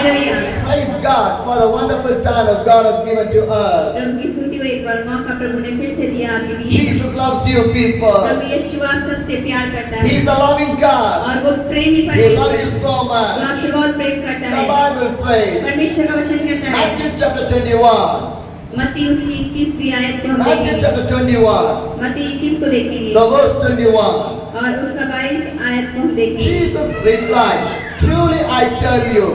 Hallelujah. Praise God for the wonderful time as God has given to us. प्रभु की स्तुति हो, एक बार मौका प्रभु ने फिर से दिया आपके बीच में। Jesus loves you people. प्रभु यीशु आप सबसे प्यार करता है He is a loving God. और वो प्रेमी He परमेश्वर loves है। you so वो much. आपसे बहुत प्रेम करता The है। Bible says, परमेश्वर का वचन कहता है, Matthew chapter 21. मत्ती उसकी 21वीं आयत को हम Matthew देखेंगे। chapter 21. मत्ती 21 को देखेंगे The verse 21. और उसका 22 आयत को हम देखेंगे। Jesus replied, Truly I tell you,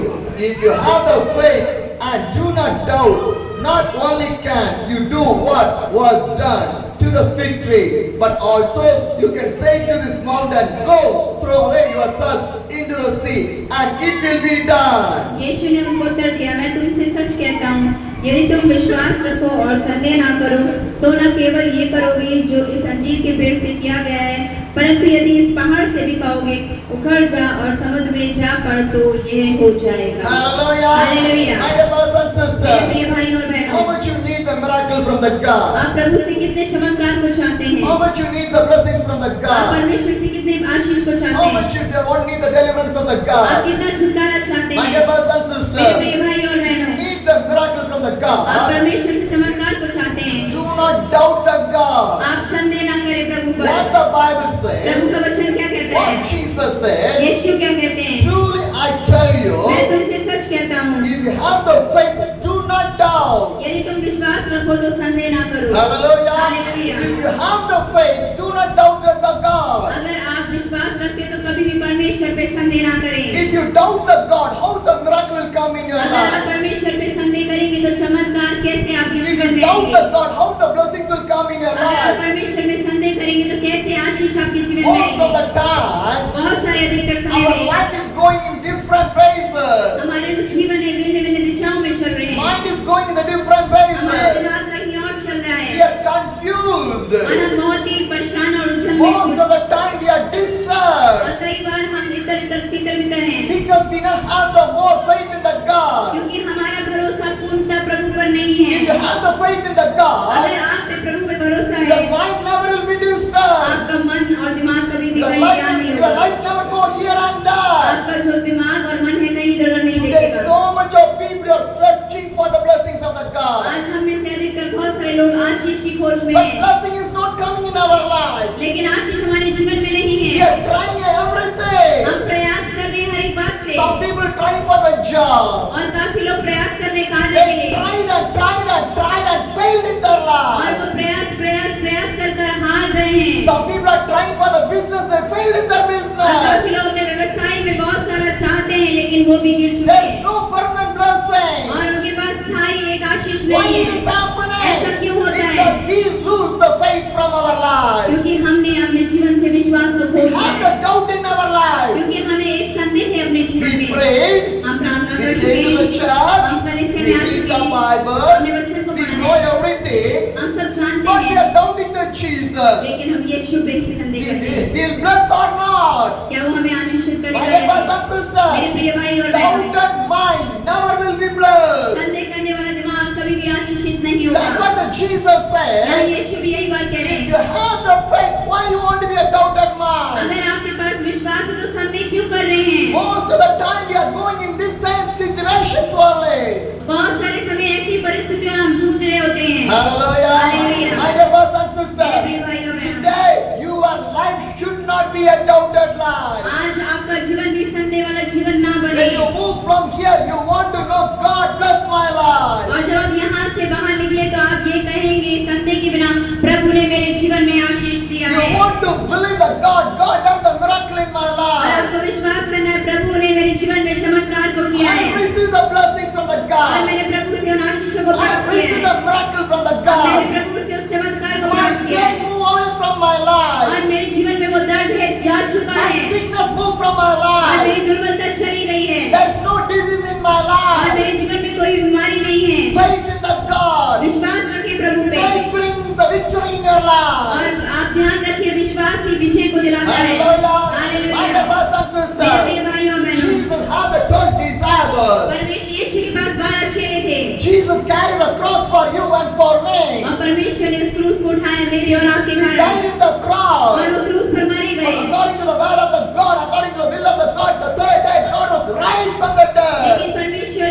if you have the faith and do not doubt, not only can you do what was done to the fig tree, but also you can say to this mountain, Go, throw away yourself into the sea, and it will be done. यीशु ने उनको उत्तर दिया, मैं तुमसे सच कहता हूँ, यदि तुम विश्वास रखो और संदेह ना करो, तो न केवल ये करोगे जो इस अंजीर के पेड़ से किया गया है, परंतु यदि इस पहाड़ से भी कहोगे, उखड़ जा और समुद्र में जा पड़, तो यह हो जाएगा। Hallelujah. Hallelujah. My dear brothers and मेरे sisters, प्रिय भाई और how बहनों, much you need the miracle from the God? आप प्रभु से कितने चमत्कार को चाहते हैं? How much you need the blessings from the आप God? परमेश्वर से कितने आशीष को चाहते How हैं? much you don't need the deliverance of the आप God? कितना छुटकारा चाहते My हैं? dear brothers and मेरे sisters, प्रिय भाई और बहनों, need the miracle from the आप God. परमेश्वर से चमत्कार को चाहते हैं। Do not doubt the God. आप संदेह ना करें प्रभु पर। What the Bible Prabhu says, का वचन क्या कहता है? what Jesus said, यीशु क्या कहते हैं? truly I tell मैं you, तुमसे सच कहता हूँ, if you have the faith, do not doubt. यदि तुम विश्वास रखो तो संदेह ना करो। Hallelujah. Hallelujah. If you have the faith, do not doubt the God. अगर आप विश्वास रखते तो कभी भी परमेश्वर पे संदेह ना करें। If you doubt the God, how the miracle will come in your अगर आप life? परमेश्वर पे संदेह करेंगे तो चमत्कार कैसे आपके If जीवन you में doubt आएंगे? the God, how the blessings will come in your अगर आप life? परमेश्वर में संदेह करेंगे तो कैसे आशीष आपके जीवन में Most of आएंगे? the time, बहुत सारे अधिकतर समय our में life is going in different phases. हमारे जो जीवन है भिन्न भिन्न दिशाओं में चल रहे हैं। Mind is going in the different हमारा phases. दिमाग कहीं और चल रहा है We are confused. और हम बहुत ही परेशान और उलझन में Most of the time we are और disturbed कई बार हम इधर इधर तितर बितर हैं because we don't have the more faith in the God. क्योंकि हमारा भरोसा पूर्णतः प्रभु पर नहीं If you है। have the faith in the God, अगर आप पे प्रभु पे भरोसा your है, mind never will be disturbed. आपका मन और दिमाग कभी भी Your कहीं life, ध्यान नहीं your होगा। life never go here and there. आपका जो दिमाग और मन है कहीं इधर उधर नहीं Today, देखेगा। so much of people are searching for the blessings of the God. आज हम में से अधिकतर बहुत सारे लोग आशीष की खोज में But हैं, blessing is not coming in our life. लेकिन आशीष हमारे जीवन में नहीं We है। are trying everything. हम प्रयास कर रहे हैं हर एक बात से Some people trying for the job. और काफी लोग प्रयास कर रहे हैं कार्य के They लिए tried and tried and tried and failed in their और life. वो प्रयास प्रयास प्रयास कर कर हार गए हैं। Some people are trying for the business. They failed in their और business. काफी लोग अपने व्यवसाय में बहुत सारा चाहते हैं लेकिन वो भी गिर चुके There is हैं no permanent blessing. और उनके पास स्थायी एक आशीष Why नहीं it is है। happening? ऐसा क्यों होता है? Because we lose the faith from our life. क्योंकि हमने अपने जीवन से विश्वास को We खो दिया have है। the doubt in our life. क्योंकि हमें एक संदेह है अपने जीवन We में। prayed. हम प्रार्थना We कर came to the चुके church. हम कलीसिया We में आ read चुके the हमने Bible. वचन को We पढ़ा know है, everything. हम सब जानते But we हैं are doubting the Jesus. लेकिन हम यीशु पे ही संदेह करते हैं। Will bless or not? क्या वो हमें आशीषित My करेगा dear या brothers नहीं? and मेरे sisters, प्रिय भाई और बहनों, doubted mind never will be blessed. संदेह करने वाला दिमाग कभी भी आशीषित नहीं That's होगा। why the Jesus यहाँ said, यीशु भी यही बात कह रहे if you हैं। have the faith, why you want to be a doubted mind? अगर आपके पास विश्वास है तो संदेह क्यों कर रहे हैं? Most of the time we are going in this same situations only. बहुत सारे समय ऐसी परिस्थितियों में हम जूझ रहे होते हैं। Hallelujah. Hallelujah. My dear brothers and मेरे sisters, प्रिय भाई और बहनों, today your life should not be a doubted life. आज आपका जीवन भी संदेह वाला जीवन ना बने। When you move from here, you want to know God bless my life. और जब आप यहाँ से बाहर निकले तो आप ये कहेंगे संदेह के बिना प्रभु ने मेरे जीवन में आशीष दिया You है। want to believe that God done the miracle in my और life. आपको विश्वास करना है प्रभु ने मेरे जीवन में चमत्कार को किया I है receive the blessings from the और God. मैंने प्रभु से उन आशीषों को I प्राप्त किया receive है the miracle from the और मैंने God. प्रभु से उस चमत्कार को My प्राप्त किया है pain move away from my life. और मेरे जीवन में वो दर्द है जा चुका My है sickness move from my और life. मेरी दुर्बलता चली गई है There is no disease in my और life. मेरे जीवन में कोई बीमारी नहीं है। Faith in the God. विश्वास रखिए प्रभु पे Faith brings the victory in your life. और आप ध्यान रखिए विश्वास ही विजय को दिलाता है। Hallelujah. My hallelujah. dear brothers and मेरे sisters, प्रिय भाइयों और बहनों, Jesus had the 12 disciples. परमेश्वर यीशु के पास 12 चेले थे Jesus carried the cross for you and for me. और परमेश्वर ने उस क्रूस को उठाया मेरे और आपके He कारण died in the और cross. वो क्रूस पर मारे But गए। according to the word of the God, according to the will of the God, the third day God was raised from the dead. लेकिन परमेश्वर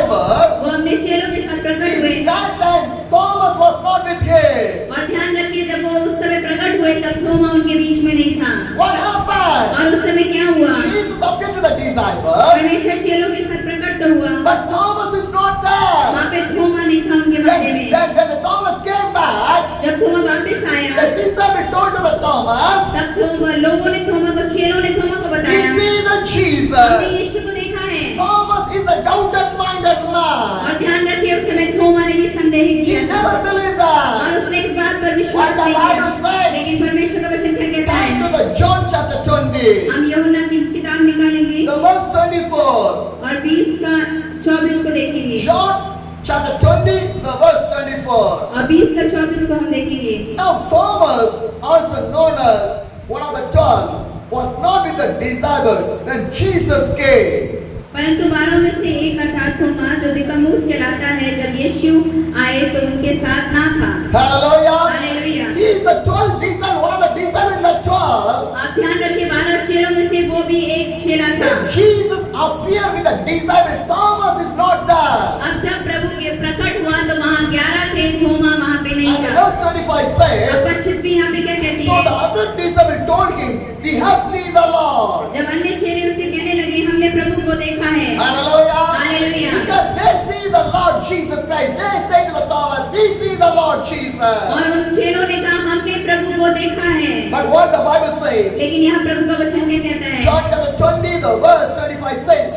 disciple. वो अपने चेलों के साथ प्रकट हुए। That time Thomas was not with him. और ध्यान रखिए, जब वो उस समय प्रकट हुए तब थोमा उनके बीच में नहीं था। What happened? और उस समय क्या हुआ? Jesus appeared to the disciple, परमेश्वर चेलों के साथ प्रकट तो हुआ, but Thomas is not there. वहाँ पे थोमा नहीं था उनके मध्य में। When Thomas came back, जब थोमा वापस आया, the disciple told to the Thomas, तब थोमा लोगों ने थोमा को, चेलों ने थोमा को "We बताया, see the हमने Jesus." यीशु को देखा है। Thomas is a doubted-minded man. और ध्यान रखिए, उस समय थोमा ने भी संदेह He किया था never believed that. और उसने इस बात पर विश्वास What the नहीं किया। Bible says. लेकिन परमेश्वर का वचन क्या कहता Turn to है? the John chapter 20, हम यूहन्ना की किताब निकालेंगे the verse 24. और 20 का 24 को देखेंगे John chapter 20, the verse 24. और 20 का 24 को हम देखेंगे। Now Thomas, also known as one of the 12, was not with the disciple when Jesus came. परंतु 12 में से एक अर्थात थोमा जो दिकमुस कहलाता है, जब यीशु आए तो उनके साथ ना था। Hallelujah. Hallelujah. He is the 12th disciple, one of the disciples in the 12. आप ध्यान रखिए, 12 चेलों में से वो भी एक चेला था। When Jesus appeared with the disciple, Thomas is not there. अब जब प्रभु के प्रकट हुआ तो वहाँ 11 थे, थोमा वहाँ पे नहीं And था। verse 25 अब says, 25 भी यहाँ पे क्या कहती so the है? other disciple told him, we have seen the Lord. जब अन्य चेले उससे कहने लगे, हमने प्रभु को देखा है। Hallelujah. Hallelujah. Because they see the Lord Jesus Christ. They say to the Thomas, we see the Lord Jesus. और उन चेलों ने कहा, हमने प्रभु को देखा है। But what the Bible says, लेकिन यहाँ प्रभु का वचन क्या कहता है? John chapter 20, the verse 25 says,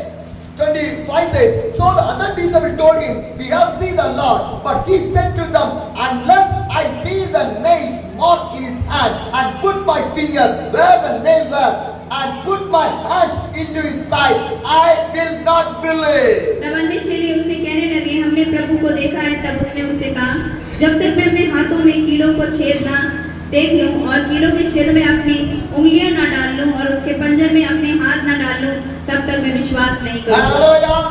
so the other disciple told him, we have seen the Lord. But he said to them, unless I see the nails marked in his hand and put my finger where the nails were and put my hands into his side, I will not believe. तब अन्य चेले उससे कहने लगे, हमने प्रभु को देखा है। तब उसने उससे कहा, जब तक मैं अपने हाथों में कीलों को छेद ना देख लूं और कीलों के छेद में अपनी उंगलियां ना डाल लूं और उसके पंजर में अपने हाथ ना डाल लूं, तब तक मैं विश्वास नहीं करूंगा।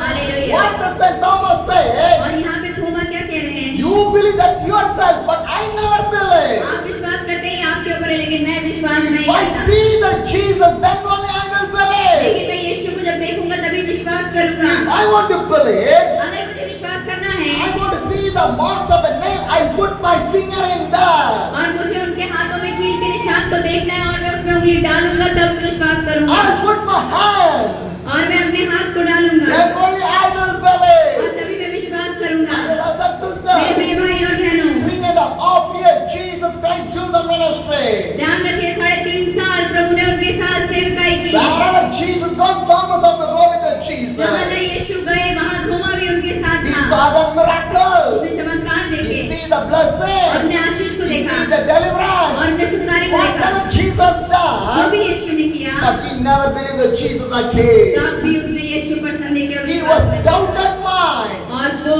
Hallelujah. What does Saint Thomas say? और यहाँ पे थोमा क्या कह रहे हैं? You believe that's yourself, but I never believe. आप विश्वास करते हैं आपके ऊपर है, लेकिन मैं विश्वास नहीं If I करता। see the Jesus, then only I will believe. लेकिन मैं यीशु को जब देखूंगा तभी विश्वास करूंगा। If I want to believe, अगर मुझे विश्वास करना है I want to see the marks of the nail, I put my finger in there. और मुझे उनके हाथों में कील के निशान को देखना है और मैं उसमें उंगली डालूंगा, तब विश्वास करूंगा। I put my hands, और मैं अपने हाथ को डालूंगा then only I will और believe. तभी मैं विश्वास करूंगा। And brothers and मेरे sisters, प्रिय भाई और बहनों, 3.5 years Jesus Christ do the ministry. ध्यान रखिए, 3.5 साल प्रभु ने उनके साथ सेवकाई की। Wherever Jesus goes, Thomas also go with the Jesus. जहाँ न यीशु गए वहाँ थोमा भी उनके साथ We था। saw the miracle. उसने चमत्कार We देखे, see the blessing. अपने आशीष को We देखा see the deliverance. और अपने छुटकारे को देखा। Whatever Jesus जो done, भी यीशु ने किया, but he never believed that Jesus are king. तब भी उसने यीशु पर संदेह किया, He विश्वास was नहीं किया। doubted mind. और वो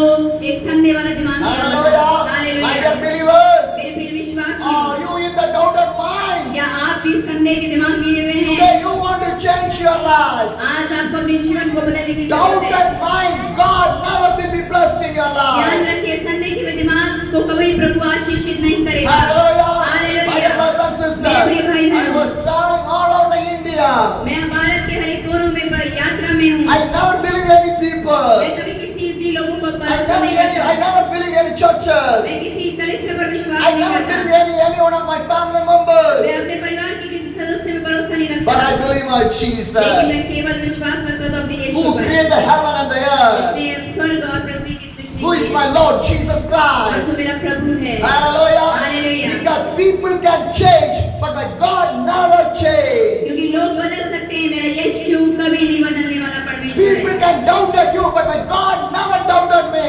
एक संदेह वाला दिमाग वाला था। Hallelujah. My hallelujah. dear believers, मेरे प्रिय विश्वासी, are you in the doubted mind? क्या आप भी संदेह के दिमाग लिए हुए हैं? Today you want to change your life. आज आपको अपने जीवन को बदलने की जरूरत है। Doubted mind, God never will be blessed in your ध्यान life. रखिए, संदेह के दिमाग को कभी प्रभु आशीषित नहीं करेगा। Hallelujah. Hallelujah. My dear brothers and sisters, मेरे भाई I बहनों, was traveling all over the India. मैं भारत के हर एक कोनों में यात्रा में हूँ। I never believe any people. मैं कभी किसी भी लोगों को I पसंद नहीं never करता। believe any churches. मैं किसी कलीसिया पर विश्वास I नहीं never करता। believe any one of my family members. मैं अपने परिवार के किसी सदस्य में भरोसा नहीं रखता। But I believe my लेकिन Jesus, मैं केवल विश्वास रखता हूँ अपने यीशु who पर, created the heaven and the earth, जिसने स्वर्ग और पृथ्वी की सृष्टि who is की my Lord Jesus और Christ. जो मेरा प्रभु है। Hallelujah. Hallelujah. Because people can change, but my God never change. क्योंकि लोग बदल सकते हैं, मेरा यीशु कभी नहीं बदलने वाला परमेश्वर People है। can doubt at you, but my God never doubted लोग me.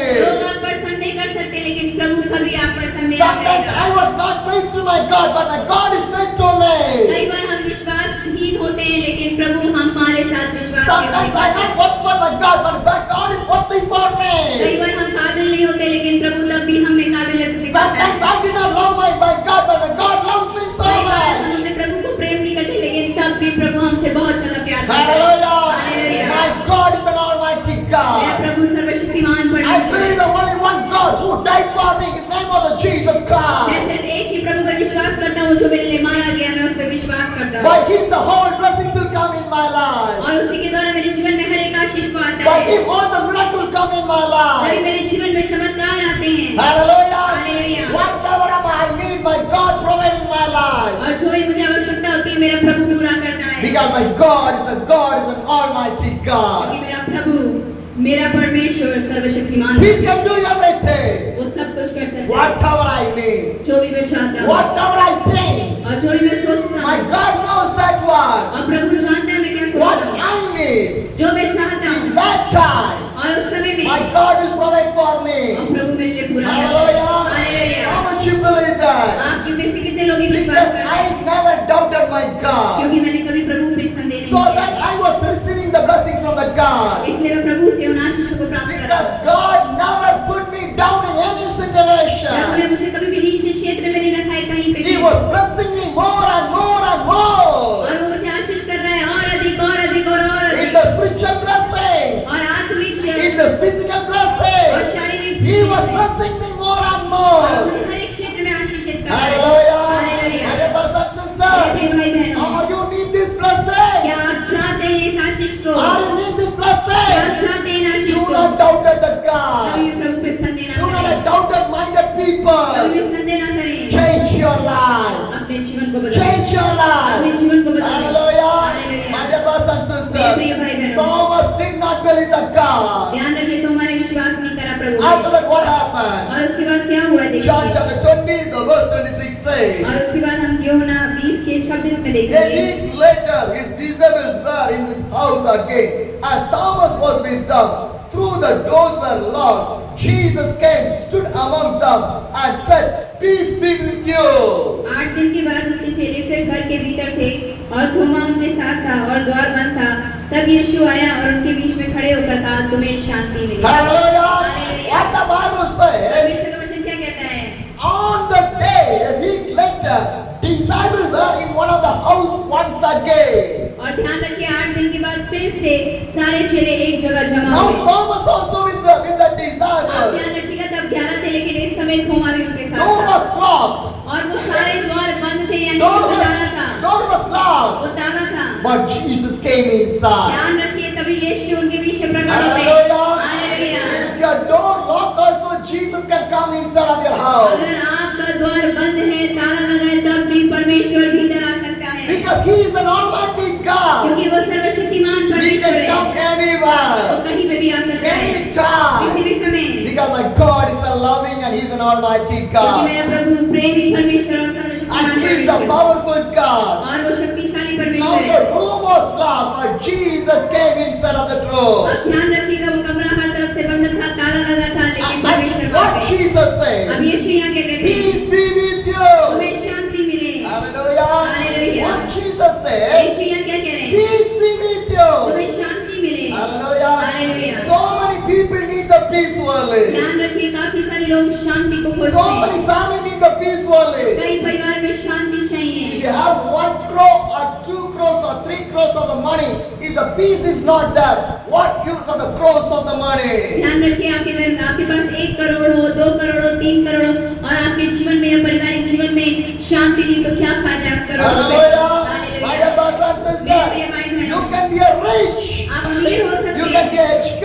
आप पर संदेह कर सकते हैं, लेकिन प्रभु कभी आप पर संदेह नहीं Sometimes करेगा। I was not faithful to my God, but my God is faithful to me. कई बार हम विश्वासहीन होते हैं, लेकिन प्रभु हमारे साथ विश्वास Sometimes I not work for my God, but my God is working for कई me. बार हम काबिल नहीं होते, लेकिन प्रभु तब भी हमें काबिलियत दिखाता है। Sometimes I did not love my God, but my God loves me so कई बार हम much. अपने प्रभु को प्रेम नहीं करते, लेकिन तब भी प्रभु हमसे बहुत ज्यादा प्यार करता है। Hallelujah. Hallelujah। My God is an almighty मेरा God. प्रभु सर्वशक्तिमान I परमेश्वर believe है। the only one God who died for me. His name was Jesus मैं Christ. सिर्फ एक ही प्रभु पर विश्वास करता हूँ, जो मेरे लिए मारा गया, मैं उस पर विश्वास करता By हूँ। him the whole blessings will come in my life. और उसी के द्वारा मेरे जीवन में हर एक आशीष को आता By है। him all the miracle come in my तभी life. मेरे जीवन में चमत्कार आते हैं। Hallelujah. Hallelujah. Whatever I need, my God provide in my life. और जो भी मुझे आवश्यकता होती है मेरा प्रभु पूरा करता है। Because my God is an almighty क्योंकि God. मेरा प्रभु, मेरा परमेश्वर सर्वशक्तिमान He है। can do everything. वो सब कुछ कर सकता है। Whatever I need. जो भी मैं चाहता हूँ Whatever I think. और जो भी मैं सोचता My हूँ, God knows that one. और प्रभु जानता है मैं क्या What सोचता हूँ। I need. जो मैं चाहता In हूँ that time, और उस समय में my God will provide for और me. प्रभु मेरे लिए पूरा करता है। Hallelujah. Hallelujah. How much you believe that? आपके में से कितने लोग ये विश्वास Because करते हैं? I never doubted my God. क्योंकि मैंने कभी प्रभु पे संदेह नहीं So किया। that I was receiving the blessings from the God. इसलिए मैं प्रभु से उन आशीषों को प्राप्त Because करा। God never put me down in any situation. प्रभु ने मुझे कभी भी नीचे क्षेत्र में नहीं रखा है, कहीं पे He भी। was blessing me more and more and more. और वो मुझे आशीष कर रहा है और अधिक और अधिक और In अधिक। the spiritual blessing. और आत्मिक In क्षेत्र the physical और blessing. शारीरिक He was क्षेत्र में। blessing me more and और more. मुझे हर एक क्षेत्र में आशीषित कर रहा है। Hallelujah. Hallelujah. My dear brothers and मेरे sisters. प्रिय भाई बहनों, Or you need this blessing. क्या आप चाहते हैं इस आशीष को? Or you need this क्या आप blessing. चाहते हैं इन आशीष Do को? not doubt the कभी God. भी प्रभु पे संदेह ना Do not करें। a doubted-minded कभी people. भी संदेह ना करें। Change your life. अपने जीवन को बदलें। Change your अपने life. जीवन को बदलें। Hallelujah. Hallelujah. My dear brothers and मेरे प्रिय भाई sisters. बहनों, Thomas did not believe the God. ध्यान रखिए, तुम्हारे विश्वास नहीं करा प्रभु After ने। that, what happened? और उसके बाद क्या हुआ John देखिए। chapter 20, the verse 26 says. और उसके बाद हम यूहन्ना 20:26 में A देखेंगे। week later, his disciples were in this house again, and Thomas was with them. Through the doors were locked. Jesus came, stood among them, and said, "Peace be with you." 8 दिन के बाद उसके चेले फिर घर के भीतर थे और थोमा उनके साथ था और द्वार बंद था। तब यीशु आया और उनके बीच में खड़े होकर कहा, तुम्हें शांति मिले। Hallelujah. Hallelujah। What the Bible says, परमेश्वर का वचन क्या कहता है? on the day, a week later, disciples were in one of the house once again. और ध्यान रखिए, 8 दिन के बाद फिर से सारे चेले एक जगह जमा Now हुए। Thomas also with the आप disciples. ध्यान रखिएगा, तब 11 थे, लेकिन इस समय थोमा भी उनके साथ Door था। was locked. और वो सारे द्वार बंद थे, यानी Door कि वो was, ताला था, door was locked. वो ताला था। But Jesus came inside. ध्यान रखिए, तभी यीशु उनके बीच में प्रकट होते। Hallelujah. Hallelujah. If your door locked also, Jesus can come inside of your house. अगर आपका द्वार बंद है, ताला लगा है, तब भी परमेश्वर भीतर आ सकता है। Because He is an almighty God. क्योंकि वो सर्वशक्तिमान He परमेश्वर can है। come वो anywhere, कहीं पे भी आ सकता है, anytime. किसी भी समय। Because my God is a loving and He is an almighty क्योंकि God. मेरा प्रभु प्रेमी परमेश्वर और सर्वशक्तिमान And He is a परमेश्वर है। powerful God. और वो शक्तिशाली Now परमेश्वर the है। room was locked, but Jesus came inside of the room. अब ध्यान रखिएगा, वो कमरा हर तरफ से बंद था, ताला लगा था, लेकिन परमेश्वर And वहाँ what पे। Jesus अब said, यीशु यहाँ क्या कहते हैं? "Peace be with you." तुम्हें शांति मिले। Hallelujah. Hallelujah. What Jesus said, यीशु यहाँ क्या कह रहे हैं? "Peace be with you." तुम्हें शांति मिले। Hallelujah. Hallelujah। So many people need the peace only. ध्यान रखिए, काफी सारे लोग शांति को खोजते So हैं। many family need the peace only. कई परिवार में शांति If चाहिए। you have 1 crore or 2 crores or 3 crores of the money, if the peace is not there, what use of the crores of the money? ध्यान रखिए, आपके घर आपके पास 1 करोड़ हो, 2 करोड़ हो, 3 करोड़ हो, और आपके जीवन में या पारिवारिक जीवन में शांति नहीं, तो क्या फायदा आप करोड़ रुपए का? Hallelujah. My dear brothers and मेरे प्रिय sisters, भाई बहनों, you can be a rich, आप अमीर हो सकते you हैं, can be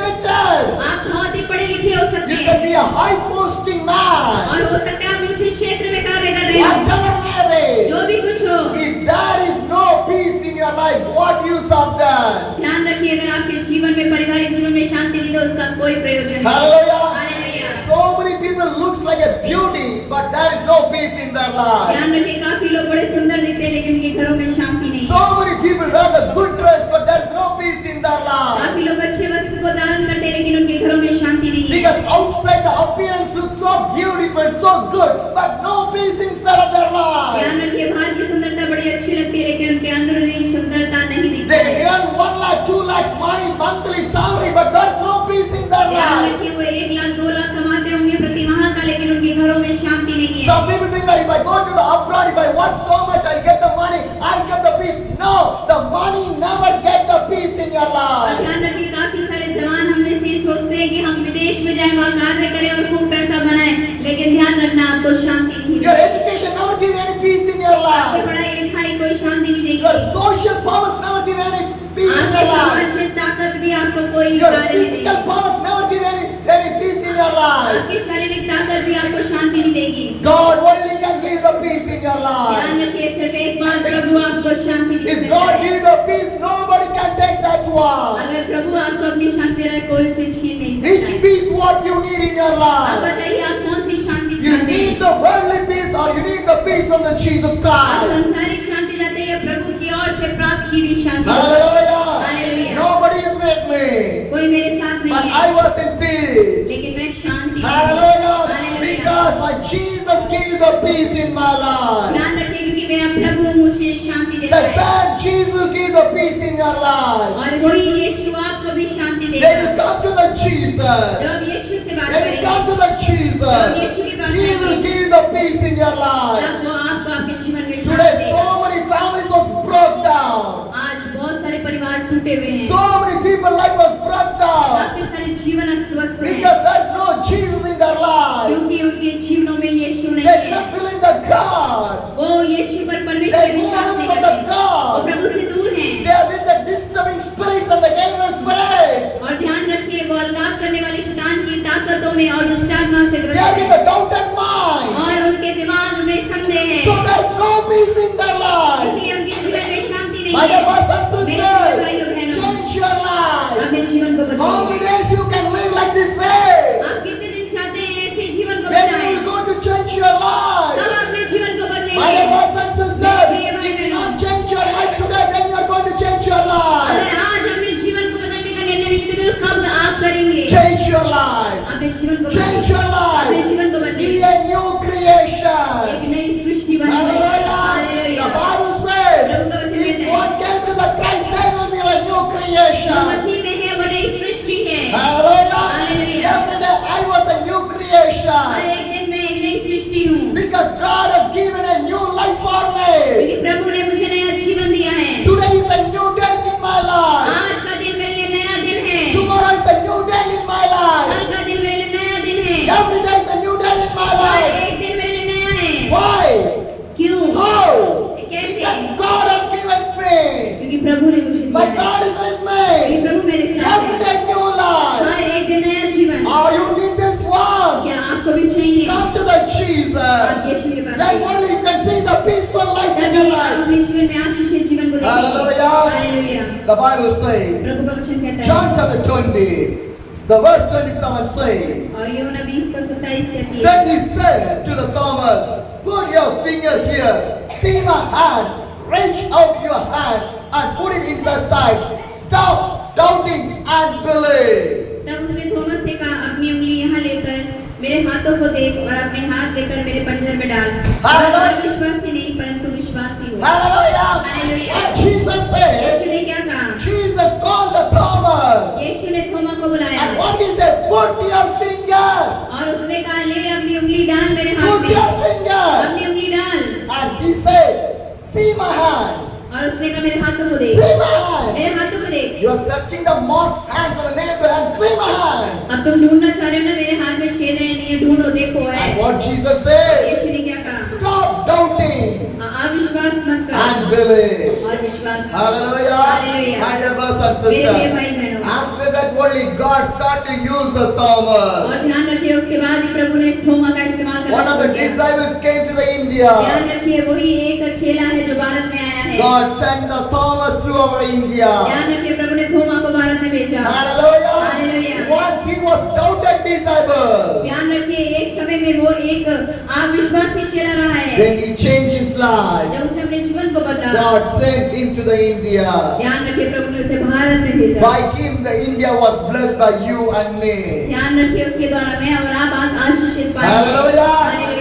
educated, आप बहुत ही पढ़े लिखे हो सकते you हैं, can be a high posting man, और हो सकता है आप ऊंचे क्षेत्र में कार्य कर रहे हो। whatever may be. जो भी कुछ हो, If there is no peace in your life, what use of that? ध्यान रखिए, अगर आपके जीवन में पारिवारिक जीवन में शांति नहीं, तो उसका कोई प्रयोजन नहीं। Hallelujah. Hallelujah. So many people looks like a beauty, but there is no peace in their life. ध्यान रखिए, काफी लोग बड़े सुंदर दिखते हैं, लेकिन उनके घरों में शांति नहीं। So many people wear the good dress, but there is no peace in their life. काफी लोग अच्छे वस्त्र को धारण करते हैं, लेकिन उनके घरों में शांति नहीं है। Because outside the appearance looks so beautiful, so good, but no peace inside of their life. ध्यान रखिए, बाहर की सुंदरता बड़ी अच्छी लगती है, लेकिन उनके अंदरूनी सुंदरता नहीं दिखती They है। can earn 1 lakh, 2 lakhs money, monthly salary, but there is no peace in their ध्यान life. रखिए, वो 1 लाख 2 लाख कमाते होंगे प्रति माह का, लेकिन उनके घरों में शांति नहीं है। Some people think that if I go to the abroad, if I work so much, I'll get the money, I'll get the peace. No, the money never get the peace in your life. ध्यान रखिए, काफी सारे जवान हम में से ये सोचते हैं कि हम विदेश में जाएं, वहाँ कार्य करें और खूब पैसा बनाएं, लेकिन ध्यान रखना, आपको शांति नहीं Your मिलेगी। education never give any peace in your आपकी life. पढ़ाई लिखाई कोई शांति नहीं Your देगी। social powers never give any peace in आपकी your life. सामाजिक ताकत भी आपको कोई Your कार्य नहीं physical देगी। powers never give any life. आपकी शारीरिक ताकत भी आपको शांति नहीं देगी। God only can give the peace in your life. ध्यान रखिए, सिर्फ एक बार प्रभु आपको शांति दे If सकता God है। gives the peace, nobody can take that one. अगर प्रभु आपको अपनी शांति रहे, कोई उसे छीन नहीं सकता Which है। peace what you need in your आप life? बताइए, आप कौन सी शांति You चाहते need हैं? the worldly peace or you need the peace from the Jesus आप Christ. सांसारिक शांति चाहते हैं या प्रभु की ओर से प्राप्त की हुई शांति? Hallelujah. Hallelujah. Nobody is with me. कोई मेरे साथ But नहीं I है, was in peace. लेकिन मैं शांति में हूँ। Hallelujah. Hallelujah. Because my Jesus gave the peace in my life. ध्यान रखिए, क्योंकि मेरा प्रभु मुझे शांति देता The है। same Jesus gave the peace in your life. और वही यीशु आपको भी शांति When you देगा। come to the Jesus, जब आप यीशु से बात when you करेंगे, come to the Jesus, He will give the peace in your life. तब वो आपको आपके जीवन में शांति Today, देगा। so many families was broke down. आज बहुत सारे परिवार टूटे हुए हैं, So many people life was broke down काफी सारे जीवन अस्त-व्यस्त हैं, because there's no Jesus in their life. क्योंकि उनके जीवनों में यीशु नहीं They है। don't believe the God. वो यीशु पर परमेश्वर They पे move विश्वास away नहीं from करते, the God. वो प्रभु से दूर हैं। They are with the disturbing spirits and the evil spirits. और ध्यान रखिए, वो अलगाव करने वाली शैतान की ताकतों में और दुष्टात्मा से They ग्रस्त are with हैं, the doubted mind. और उनके दिमाग में संदेह है, So there's no peace in their life. इसलिए उनके जीवन में शांति नहीं My है। dear brothers and मेरे प्यारे भाइयों sisters, बहनों, change your life. अपने जीवन को How many बदलिए। days you can live like this way? आप कितने दिन चाहते हैं ऐसे जीवन को When you बिताएं? will go to change your तब life. आप अपने जीवन को My dear बदलेंगे। brothers and sisters, if you not change your life today, when you are going to change your life. अगर आज अपने जीवन को बदलने का निर्णय लेंगे, तो कब आप करेंगे? Change your life. अपने जीवन को Change बदलिए। your अपने life. जीवन को Be बदलिए। a new creation. एक नई सृष्टि बनी है। Hallelujah. The hallelujah. Bible says, if one came to the Christ, they will be a new जो creation. मसीह में है, वो नई सृष्टि है। Hallelujah. Hallelujah. Every day I was a new her creation. एक दिन मैं एक नई सृष्टि हूँ, Because God has given a new life for me. क्योंकि प्रभु ने मुझे नया जीवन दिया है। Today is a new day in my life. आज का दिन मेरे लिए नया दिन है। Tomorrow is a new day in my कल life. का दिन मेरे लिए नया दिन है। Every day is a new day in my her life. एक दिन मेरे लिए नया है। Why? क्यों? How? कैसे? Because God has given me. क्योंकि प्रभु ने मुझे My दिया है। God is with क्योंकि me. प्रभु मेरे साथ Every है। day new life. हर एक दिन नया जीवन। Or you need this one. क्या आपको भी चाहिए? Come to the आप Jesus. यीशु के पास Then आइए। only you can see the peaceful life in तभी your आप life. अपने जीवन में आशीषित जीवन को देखेंगे। Hallelujah. Hallelujah. The Bible says, प्रभु का वचन कहता है, John chapter 20, the verse 27 says, और यूहन्ना 20:27 कहती है, Then he said to the Thomas, Put your finger here, see my hands, reach out your hands and put it inside side. Stop doubting and believe. तब उसने Thomas से कहा, अपनी उंगली यहाँ लेकर मेरे हाथों को देख और अपने हाथ लेकर मेरे पंजर में डाल। Hallelujah. और विश्वासी नहीं, परंतु विश्वासी हो। Hallelujah. Hallelujah. And Jesus said, यीशु ने क्या कहा? Jesus called the Thomas. यीशु ने थोमा को बुलाया And what he said, put your finger. और उसने कहा, ले अपनी उंगली डाल मेरे हाथ Put में। your finger. अपनी उंगली डाल। And he said, see my hands. और उसने कहा, मेरे हाथों को देख। See my hands. मेरे हाथों को देख। You are searching the marked hands of a neighbor and see my hands. अब तुम ढूंढना चाह रहे हो ना, मेरे हाथ में छेद है नहीं है, ढूंढो देखो है। And what Jesus said, यीशु ने क्या कहा? stop doubting अविश्वास मत करो and believe. और विश्वास करो। Hallelujah. Hallelujah. My dear brothers and मेरे प्रिय sisters. भाई बहनों, After that only God started to use the Thomas. और ध्यान रखिए, उसके बाद ही प्रभु ने थोमा का इस्तेमाल करना One of the शुरू किया। disciples came to the India. ध्यान रखिए, वही एक चेला है जो भारत में आया है। God sent the Thomas to our India. ध्यान रखिए, प्रभु ने थोमा को भारत में भेजा। Hallelujah. Hallelujah. Once he was doubted disciple. ध्यान रखिए, एक समय में वो एक अविश्वासी चेला रहा है। Then he changed his life. जब उसने अपने जीवन को बदला, God sent him to the India. ध्यान रखिए, प्रभु ने उसे भारत में भेजा। By him the India was blessed by you and me. ध्यान रखिए, उसके द्वारा मैं और आप आज आशीषित पाएंगे। Hallelujah.